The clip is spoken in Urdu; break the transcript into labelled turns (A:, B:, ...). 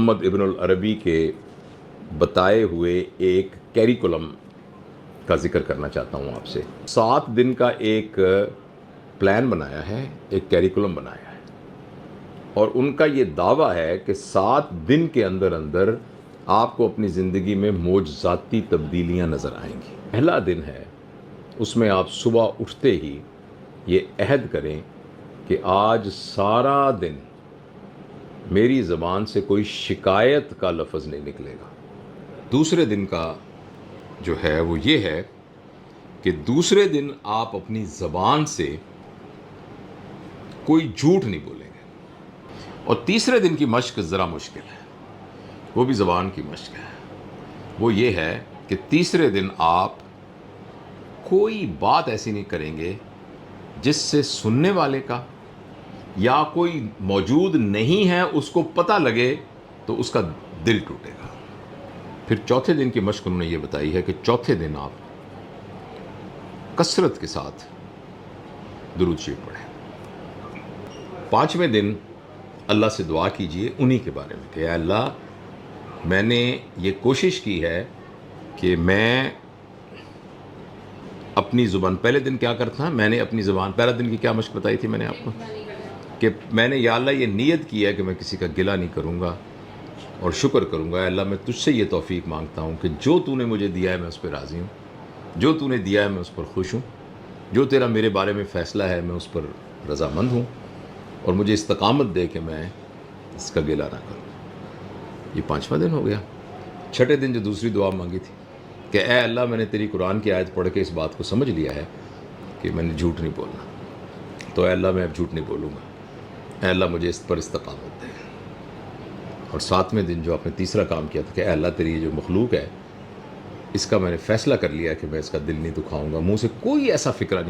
A: محمد ابن العربی کے بتائے ہوئے ایک کیریکولم کا ذکر کرنا چاہتا ہوں آپ سے۔ 7 دن کا ایک پلان بنایا ہے، ایک کیریکولم بنایا ہے، اور ان کا یہ دعویٰ ہے کہ 7 دن کے اندر اندر آپ کو اپنی زندگی میں معجزاتی تبدیلیاں نظر آئیں گی۔ پہلا دن ہے، اس میں آپ صبح اٹھتے ہی یہ عہد کریں کہ آج سارا دن میری زبان سے کوئی شکایت کا لفظ نہیں نکلے گا۔ دوسرے دن کا جو ہے وہ یہ ہے کہ دوسرے دن آپ اپنی زبان سے کوئی جھوٹ نہیں بولیں گے۔ اور تیسرے دن کی مشق ذرا مشکل ہے، وہ بھی زبان کی مشق ہے۔ وہ یہ ہے کہ تیسرے دن آپ کوئی بات ایسی نہیں کریں گے جس سے سننے والے کا یا کوئی موجود نہیں ہے اس کو پتہ لگے تو اس کا دل ٹوٹے گا۔ پھر چوتھے دن کی مشق انہوں نے یہ بتائی ہے کہ چوتھے دن آپ کثرت کے ساتھ درود شریف پڑھیں۔ 5ویں دن اللہ سے دعا کیجئے انہی کے بارے میں کہ اے اللہ، میں نے یہ کوشش کی ہے کہ میں اپنی زبان، پہلے دن کیا کرتا میں نے اپنی زبان، پہلا دن کی کیا مشق بتائی تھی میں نے آپ کو، کہ میں نے یا اللہ یہ نیت کی ہے کہ میں کسی کا گلہ نہیں کروں گا اور شکر کروں گا۔ اے اللہ، میں تجھ سے یہ توفیق مانگتا ہوں کہ جو تو نے مجھے دیا ہے میں اس پہ راضی ہوں، جو تو نے دیا ہے میں اس پر خوش ہوں، جو تیرا میرے بارے میں فیصلہ ہے میں اس پر رضامند ہوں، اور مجھے استقامت دے کہ میں اس کا گلہ نہ کروں۔ یہ 5واں دن ہو گیا۔ 6ٹھے دن جو دوسری دعا مانگی تھی کہ اے اللہ، میں نے تیری قرآن کی آیت پڑھ کے اس بات کو سمجھ لیا ہے کہ میں نے جھوٹ نہیں بولنا، تو اے اللہ میں اب جھوٹ نہیں بولوں گا، اے اللہ مجھے اس پر استقامت دے۔ اور 7ویں دن جو آپ نے تیسرا کام کیا تھا کہ اے اللہ، تیری یہ جو مخلوق ہے اس کا میں نے فیصلہ کر لیا کہ میں اس کا دل نہیں دکھاؤں گا، منہ سے کوئی ایسا فکرہ نہیں